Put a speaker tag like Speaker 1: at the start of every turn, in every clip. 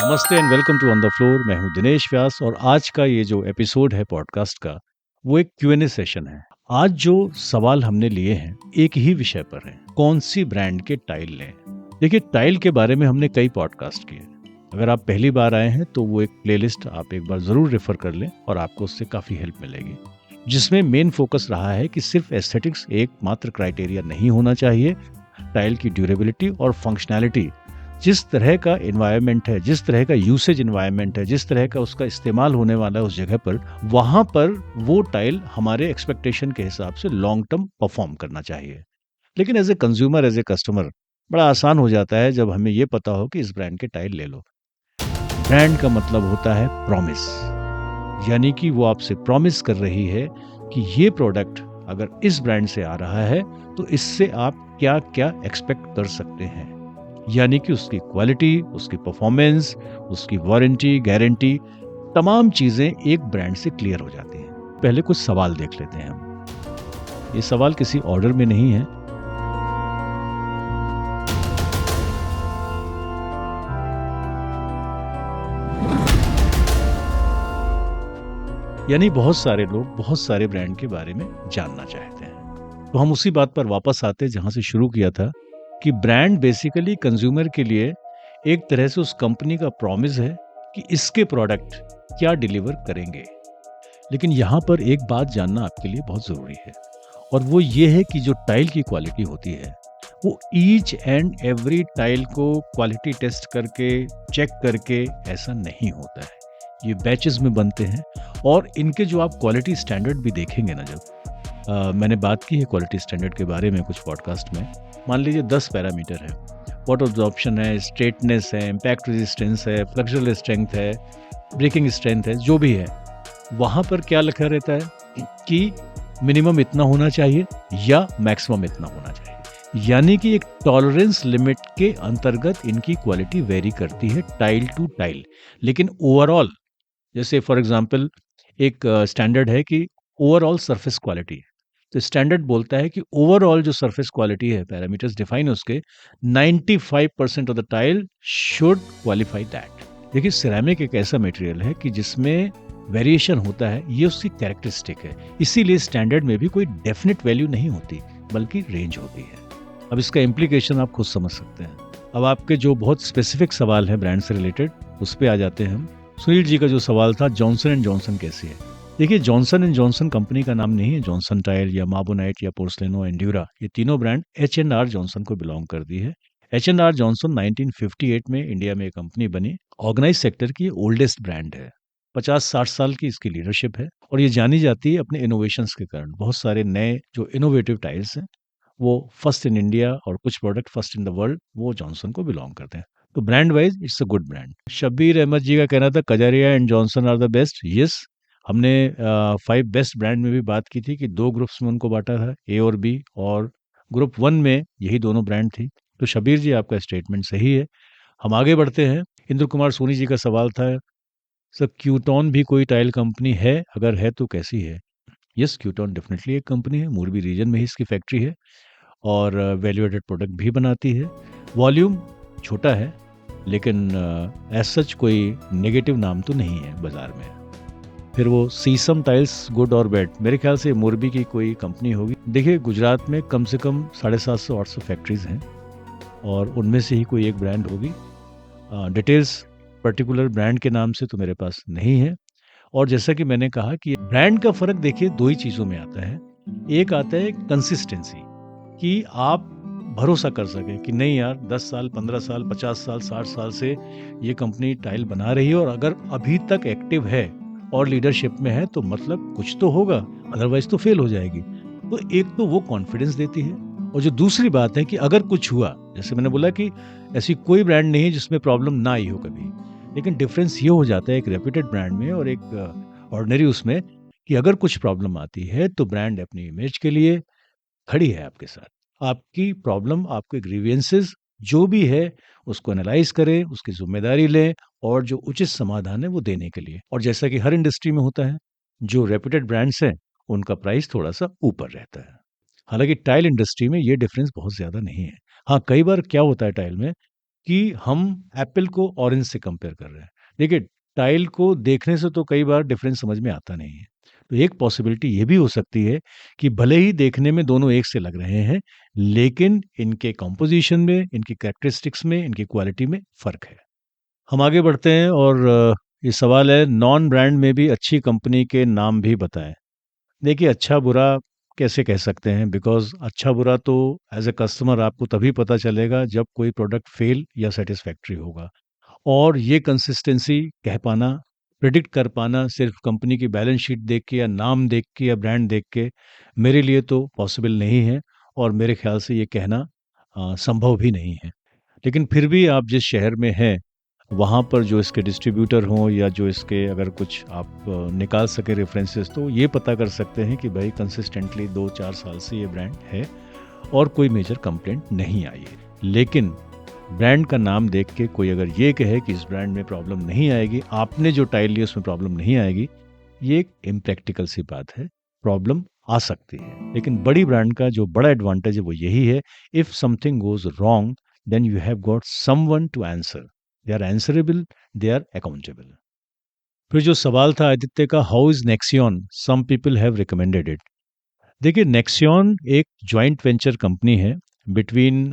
Speaker 1: नमस्ते and welcome to on the floor. मैं हूं दिनेश व्यास और आज का ये जो एपिसोड है पॉडकास्ट का वो एक Q&A सेशन है। आज जो सवाल हमने लिए हैं एक ही विषय पर है, कौन सी ब्रांड के टाइल लें। देखिए, टाइल के बारे में हमने कई पॉडकास्ट किए। अगर आप पहली बार आए हैं तो वो एक प्लेलिस्ट आप एक बार जरूर रेफर कर लें और आपको उससे काफी हेल्प मिलेगी, जिसमें मेन फोकस रहा है कि सिर्फ एस्थेटिक्स एकमात्र क्राइटेरिया नहीं होना चाहिए। टाइल की ड्यूरेबिलिटी और फंक्शनैलिटी, जिस तरह का एनवायरनमेंट है, जिस तरह का यूसेज एनवायरनमेंट है, जिस तरह का उसका इस्तेमाल होने वाला है उस जगह पर, वहां पर वो टाइल हमारे एक्सपेक्टेशन के हिसाब से लॉन्ग टर्म परफॉर्म करना चाहिए। लेकिन as a consumer, as a customer, बड़ा आसान हो जाता है जब हमें ये पता हो कि इस ब्रांड के टाइल ले लो। ब्रांड का मतलब होता है प्रॉमिस, यानी कि वो आपसे प्रॉमिस कर रही है कि ये प्रोडक्ट अगर इस ब्रांड से आ रहा है तो इससे आप क्या क्या एक्सपेक्ट कर सकते हैं। यानी कि उसकी क्वालिटी, उसकी परफॉर्मेंस, उसकी वारंटी, गारंटी, तमाम चीजें एक ब्रांड से क्लियर हो जाती हैं। पहले कुछ सवाल देख लेते हैं हम। ये सवाल किसी ऑर्डर में नहीं है। यानी बहुत सारे लोग बहुत सारे ब्रांड के बारे में जानना चाहते हैं। तो हम उसी बात पर वापस आते हैं जहां से शुरू किया था, कि ब्रांड बेसिकली कंज्यूमर के लिए एक तरह से उस कंपनी का प्रॉमिस है कि इसके प्रोडक्ट क्या डिलीवर करेंगे। लेकिन यहाँ पर एक बात जानना आपके लिए बहुत ज़रूरी है, और वो ये है कि जो टाइल की क्वालिटी होती है वो ईच एंड एवरी टाइल को क्वालिटी टेस्ट करके, चेक करके ऐसा नहीं होता है। ये बैचेस में बनते हैं और इनके जो आप क्वालिटी स्टैंडर्ड भी देखेंगे ना, जब मैंने बात की है क्वालिटी स्टैंडर्ड के बारे में कुछ पॉडकास्ट में। मान लीजिए 10 पैरामीटर है, वाटर अब्जॉर्प्शन है, स्ट्रेटनेस है, इम्पैक्ट रेजिस्टेंस है, फ्लेक्सुरल स्ट्रेंथ है, ब्रेकिंग स्ट्रेंथ है, जो भी है वहाँ पर क्या लिखा रहता है कि मिनिमम इतना होना चाहिए या मैक्सिमम इतना होना चाहिए। यानी कि एक टॉलरेंस लिमिट के अंतर्गत इनकी क्वालिटी वेरी करती है टाइल टू टाइल। लेकिन ओवरऑल, जैसे फॉर एग्जांपल एक स्टैंडर्ड है कि ओवरऑल सरफेस क्वालिटी, तो स्टैंडर्ड बोलता है कि ओवरऑल जो सरफेस क्वालिटी है, पैरामीटर्स डिफाइन है उसके, 95% of the tile should qualify that. देखिए, सिरेमिक एक ऐसा मटेरियल है कि जिसमें वेरिएशन होता है, ये उसकी कैरेक्टरिस्टिक है। इसीलिए स्टैंडर्ड में भी कोई डेफिनेट वैल्यू नहीं होती, बल्कि रेंज होती है। अब इसका इम्प्लीकेशन आप खुद समझ सकते हैं। अब आपके जो बहुत स्पेसिफिक सवाल है ब्रांड से रिलेटेड, उस पर आ जाते हैं हम। सुनील जी का जो सवाल था, जॉनसन एंड जॉनसन कैसी है। देखिए, जॉनसन एंड जॉनसन कंपनी का नाम नहीं है। जॉनसन टाइल या मार्बोनाइट या पोर्सलेनो, एंड्यूरा, ये तीनों ब्रांड H&R जॉनसन को बिलोंग करती है। H&R जॉनसन 1958 में इंडिया में एक कंपनी बनी। ऑर्गेनाइज सेक्टर की ओल्डेस्ट ब्रांड है। 50-60 साल की इसकी लीडरशिप है और ये जानी जाती है अपने इनोवेशंस के कारण। बहुत सारे नए जो इनोवेटिव टाइल्स हैं वो फर्स्ट इन इंडिया, और कुछ product first in the world, वो जॉनसन को बिलोंग करते हैं। तो brand wise it's a good brand. Shabbir Ahmed ji का कहना था Kajaria and Johnson are the best. Yes, हमने 5 बेस्ट ब्रांड में भी बात की थी कि 2 ग्रुप्स में उनको बांटा था, ए और बी, और ग्रुप 1 में यही दोनों ब्रांड थी। तो शबीर जी, आपका स्टेटमेंट सही है। हम आगे बढ़ते हैं। इंद्र कुमार सोनी जी का सवाल था, सर क्यूटॉन भी कोई टाइल कंपनी है, अगर है तो कैसी है। यस, क्यूटॉन डेफिनेटली एक कंपनी है। मोरबी रीजन में ही इसकी फैक्ट्री है और वैल्यू एडेड प्रोडक्ट भी बनाती है। वॉल्यूम छोटा है, लेकिन एज सच कोई नेगेटिव नाम तो नहीं है बाजार में। फिर वो सीसम टाइल्स गुड और बैड, मेरे ख्याल से मोरबी की कोई कंपनी होगी। देखिए, गुजरात में कम से कम 750-800 फैक्ट्रीज हैं और उनमें से ही कोई एक ब्रांड होगी। डिटेल्स पर्टिकुलर ब्रांड के नाम से तो मेरे पास नहीं है। और जैसा कि मैंने कहा कि ब्रांड का फ़र्क देखिए 2 ही चीज़ों में आता है। एक आता है कंसिस्टेंसी, कि आप भरोसा कर सकें कि नहीं यार, 10 साल, 15 साल, 50 साल, 60 साल से ये कंपनी टाइल बना रही है और अगर अभी तक एक्टिव है और लीडरशिप में है तो मतलब कुछ तो होगा, अदरवाइज तो फेल हो जाएगी। तो एक तो वो कॉन्फिडेंस देती है, और जो दूसरी बात है कि अगर कुछ हुआ, जैसे मैंने बोला कि ऐसी कोई ब्रांड नहीं है जिसमें प्रॉब्लम ना आई हो कभी। लेकिन डिफरेंस ये हो जाता है एक रेप्यूटेड ब्रांड में और एक ऑर्डिनरी उसमें, कि अगर कुछ प्रॉब्लम आती है तो ब्रांड अपनी इमेज के लिए खड़ी है आपके साथ। आपकी प्रॉब्लम, आपके ग्रीवियंसेस जो भी है, उसको एनालाइज करें, उसकी ज़िम्मेदारी लें और जो उचित समाधान है वो देने के लिए। और जैसा कि हर इंडस्ट्री में होता है, जो रेप्यूटेड ब्रांड्स हैं, उनका प्राइस थोड़ा-सा ऊपर रहता है। हालाँकि टाइल इंडस्ट्री में ये डिफरेंस बहुत ज़्यादा नहीं है। हाँ, कई बार क्या होता है टाइल में, कि हम एप्पल को ऑरेंज से कंपेयर कर रहे हैं। देखिए, टाइल को देखने से तो कई बार डिफरेंस समझ में आता नहीं है। तो एक पॉसिबिलिटी ये भी हो सकती है कि भले ही देखने में दोनों एक से लग रहे हैं, लेकिन इनके कंपोज़िशन में, इनकी कैरेक्टरिस्टिक्स में, इनकी क्वालिटी में फ़र्क है। हम आगे बढ़ते हैं और ये सवाल है, नॉन ब्रांड में भी अच्छी कंपनी के नाम भी बताएँ। देखिए, अच्छा-बुरा कैसे कह सकते हैं, बिकॉज़ अच्छा-बुरा तो एज़ अ कस्टमर आपको तभी पता चलेगा जब कोई प्रोडक्ट फ़ेल या सैटिस्फैक्टरी होगा। और ये कंसिस्टेंसी कह पाना, प्रिडिक्ट कर पाना सिर्फ़ कंपनी की बैलेंस शीट देख के या नाम देख के या ब्रांड देख के, मेरे लिए तो पॉसिबल नहीं है और मेरे ख़्याल से ये कहना संभव भी नहीं है। लेकिन फिर भी आप जिस शहर में हैं, वहाँ पर जो इसके डिस्ट्रीब्यूटर हों या जो इसके अगर कुछ आप निकाल सकें रेफ़रेंसेस, तो ये पता कर सकते हैं कि भई कंसिस्टेंटली 2-4 साल से ये ब्रांड है और कोई मेजर कंप्लेंट नहीं आई है। लेकिन ब्रांड का नाम देख के कोई अगर ये कहे कि इस ब्रांड में प्रॉब्लम नहीं आएगी, आपने जो टाइल ली उसमें प्रॉब्लम नहीं आएगी, ये एक इम्प्रैक्टिकल सी बात है। प्रॉब्लम आ सकती है, लेकिन बड़ी ब्रांड का जो बड़ा एडवांटेज है वो यही है, if something goes wrong then you have got someone to answer. They are answerable, they are accountable. फिर जो सवाल था आदित्य का, how is Nexion? Some people have recommended it. देखिए, नेक्सियन एक जॉइंट वेंचर कंपनी है बिटवीन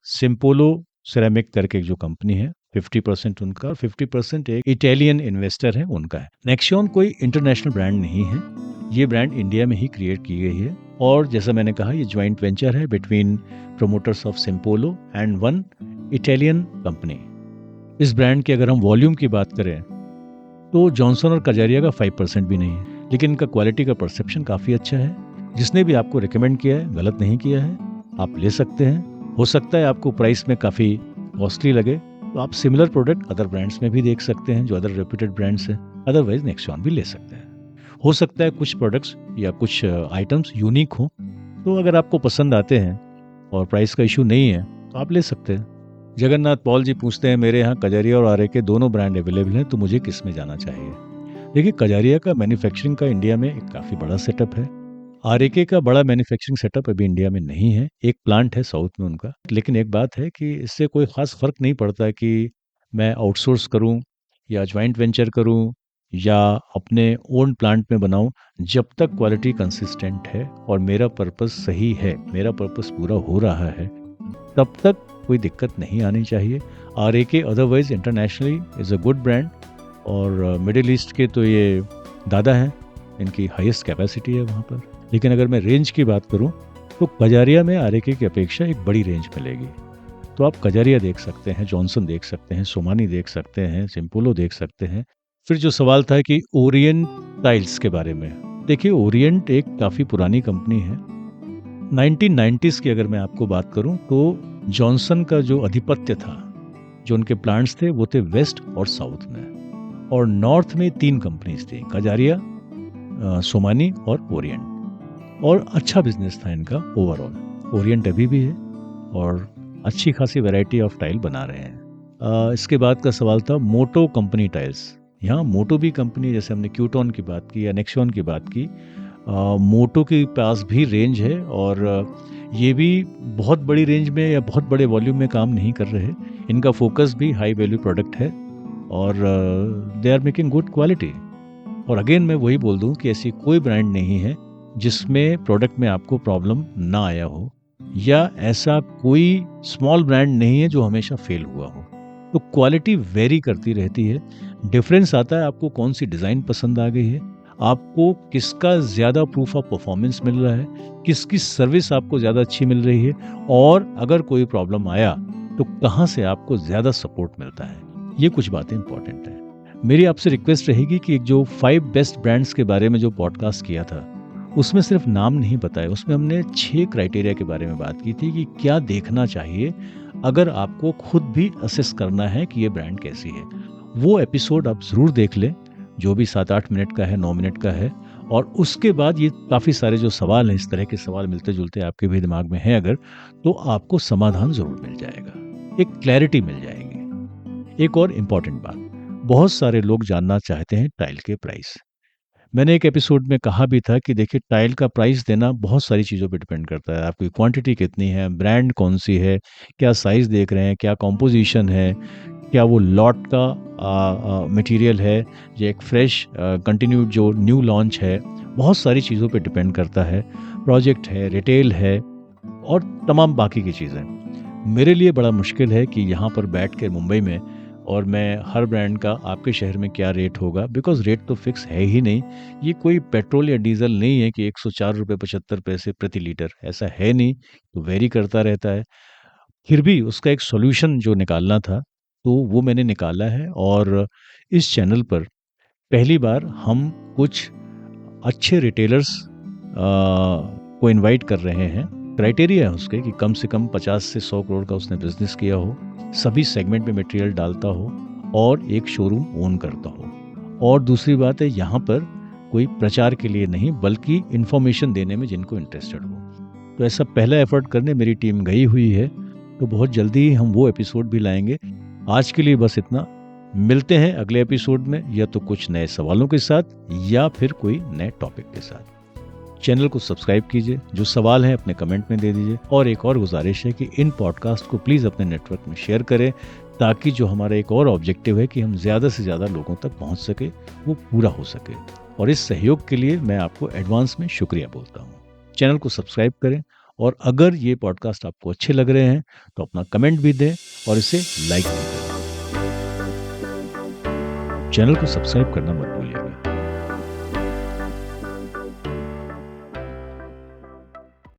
Speaker 1: सिम्पोलो सेरामिक करके एक जो कंपनी है, 50% उनका और 50% एक इटालियन इन्वेस्टर है उनका है। नेक्सियन कोई इंटरनेशनल ब्रांड नहीं है, ये ब्रांड इंडिया में ही क्रिएट की गई है और जैसा मैंने कहा ये जॉइंट वेंचर है between promoters of Simpolo and one Italian company. इस ब्रांड की अगर हम वॉल्यूम की बात करें तो जॉनसन और कजारिया का 5% भी नहीं है, लेकिन इनका क्वालिटी का परसेप्शन काफ़ी अच्छा है। जिसने भी आपको रिकमेंड किया है, गलत नहीं किया है, आप ले सकते हैं। हो सकता है आपको प्राइस में काफ़ी कॉस्टली लगे, तो आप सिमिलर प्रोडक्ट अदर ब्रांड्स में भी देख सकते हैं, जो अदर रेप्यूटेड ब्रांड्स हैं। अदरवाइज़ नेक्सॉन भी ले सकते हैं। हो सकता है कुछ प्रोडक्ट्स या कुछ आइटम्स यूनिक हों, तो अगर आपको पसंद आते हैं और प्राइस का इश्यू नहीं है, तो आप ले सकते हैं। जगन्नाथ पॉल जी पूछते हैं, मेरे यहाँ कजारिया और आरे के दोनों ब्रांड अवेलेबल हैं, तो मुझे किस में जाना चाहिए? देखिए, कजारिया का मैन्युफैक्चरिंग का इंडिया में एक काफ़ी बड़ा सेटअप है। आरएके का बड़ा मैन्युफैक्चरिंग सेटअप अभी इंडिया में नहीं है, एक प्लांट है साउथ में उनका। लेकिन एक बात है कि इससे कोई ख़ास फ़र्क नहीं पड़ता कि मैं आउटसोर्स करूँ या जॉइंट वेंचर करूँ या अपने ओन प्लांट में बनाऊँ, जब तक क्वालिटी कंसिस्टेंट है और मेरा पर्पस सही है, मेरा पर्पस पूरा हो रहा है, तब तक कोई दिक्कत नहीं आनी चाहिए। आरएके otherwise internationally is a good brand और मिडिल ईस्ट के तो ये दादा हैं, इनकी हाईएस्ट कैपेसिटी है वहाँ पर। लेकिन अगर मैं रेंज की बात करूँ, तो कजारिया में आरएके की अपेक्षा एक बड़ी रेंज मिलेगी। तो आप कजारिया देख सकते हैं, जॉनसन देख सकते हैं, सोमानी देख सकते हैं, सिम्पोलो देख सकते हैं। फिर जो सवाल था कि ओरिएंट टाइल्स के बारे में, देखिए ओरिएंट एक काफ़ी पुरानी कंपनी है। 1990s की अगर मैं आपको बात करूँ, तो जॉनसन का जो आधिपत्य था, जो उनके प्लांट्स थे, वो थे वेस्ट और साउथ में और नॉर्थ में 3 कंपनीज़ थी, कजारिया, सोमानी और ओरिएंट। और अच्छा बिजनेस था इनका ओवरऑल। ओरिएंट अभी भी है और अच्छी खासी वैरायटी ऑफ टाइल बना रहे हैं। इसके बाद का सवाल था मोटो कंपनी टाइल्स। यहाँ मोटो भी कंपनी, जैसे हमने क्यूटॉन की बात की या नेक्सॉन की बात की, मोटो के पास भी रेंज है और ये भी बहुत बड़ी रेंज में या बहुत बड़े वॉल्यूम में काम नहीं कर रहे। इनका फोकस भी हाई वैल्यू प्रोडक्ट है और they are making good quality. और अगेन मैं वही बोल दूं कि ऐसी कोई ब्रांड नहीं है जिसमें प्रोडक्ट में आपको प्रॉब्लम ना आया हो, या ऐसा कोई स्मॉल ब्रांड नहीं है जो हमेशा फेल हुआ हो। तो क्वालिटी वेरी करती रहती है। डिफरेंस आता है आपको कौन सी डिज़ाइन पसंद आ गई है, आपको किसका ज़्यादा प्रूफ ऑफ परफॉर्मेंस मिल रहा है, किसकी सर्विस आपको ज़्यादा अच्छी मिल रही है, और अगर कोई प्रॉब्लम आया तो कहाँ से आपको ज़्यादा सपोर्ट मिलता है। ये कुछ बातें इंपॉर्टेंट हैं। मेरी आपसे रिक्वेस्ट रहेगी कि एक जो 5 बेस्ट ब्रांड्स के बारे में जो पॉडकास्ट किया था, उसमें सिर्फ नाम नहीं बताया, उसमें हमने 6 क्राइटेरिया के बारे में बात की थी कि क्या देखना चाहिए अगर आपको खुद भी असेस करना है कि ये ब्रांड कैसी है। वो एपिसोड आप ज़रूर देख लें, जो भी 7-8 मिनट का है, 9 मिनट का है, और उसके बाद ये काफ़ी सारे जो सवाल हैं, इस तरह के सवाल मिलते-जुलते आपके भी दिमाग में हैं अगर, तो आपको समाधान ज़रूर मिल जाएगा, एक क्लैरिटी मिल जाएगी। एक और इम्पॉर्टेंट बात, बहुत सारे लोग जानना चाहते हैं टाइल के प्राइस। मैंने एक एपिसोड में कहा भी था कि देखिए टाइल का प्राइस देना बहुत सारी चीज़ों पे डिपेंड करता है। आपकी क्वांटिटी कितनी है, ब्रांड कौन-सी है, क्या साइज़ देख रहे हैं, क्या कॉम्पोज़िशन है, क्या वो लॉट का मटेरियल है, या एक फ्रेश कंटिन्यूड जो न्यू लॉन्च है, बहुत सारी चीज़ों पे डिपेंड करता है। प्रोजेक्ट है, रिटेल है और तमाम बाकी की चीज़ें। मेरे लिए बड़ा मुश्किल है कि यहाँ पर बैठ के मुंबई में और मैं हर ब्रांड का आपके शहर में क्या रेट होगा, बिकॉज़ रेट तो फिक्स है ही नहीं। ये कोई पेट्रोल या डीज़ल नहीं है कि ₹104.75 प्रति लीटर, ऐसा है नहीं, तो वेरी करता रहता है। फिर भी उसका एक सॉल्यूशन जो निकालना था, तो वो मैंने निकाला है और इस चैनल पर पहली बार हम कुछ अच्छे रिटेलर्स को इनवाइट कर रहे हैं। क्राइटेरिया है उसके कि कम से कम 50 से 100 करोड़ का उसने बिज़नेस किया हो, सभी सेगमेंट में मटेरियल डालता हो और एक शोरूम ओन करता हो। और दूसरी बात है, यहाँ पर कोई प्रचार के लिए नहीं बल्कि इन्फॉर्मेशन देने में जिनको इंटरेस्टेड हो। तो ऐसा पहला एफर्ट करने मेरी टीम गई हुई है, तो बहुत जल्दी ही हम वो एपिसोड भी लाएँगे। आज के लिए बस इतना। मिलते हैं अगले एपिसोड में, या तो कुछ नए सवालों के साथ या फिर कोई नए टॉपिक के साथ। चैनल को सब्सक्राइब कीजिए, जो सवाल हैं अपने कमेंट में दे दीजिए, और एक और गुजारिश है कि इन पॉडकास्ट को प्लीज़ अपने नेटवर्क में शेयर करें, ताकि जो हमारा एक और ऑब्जेक्टिव है कि हम ज़्यादा से ज़्यादा लोगों तक पहुंच सके, वो पूरा हो सके। और इस सहयोग के लिए मैं आपको एडवांस में शुक्रिया बोलता हूँ। चैनल को सब्सक्राइब करें, और अगर ये पॉडकास्ट आपको अच्छे लग रहे हैं तो अपना कमेंट भी दें और इसे लाइक भी करें। चैनल को सब्सक्राइब करना मत भूलिए।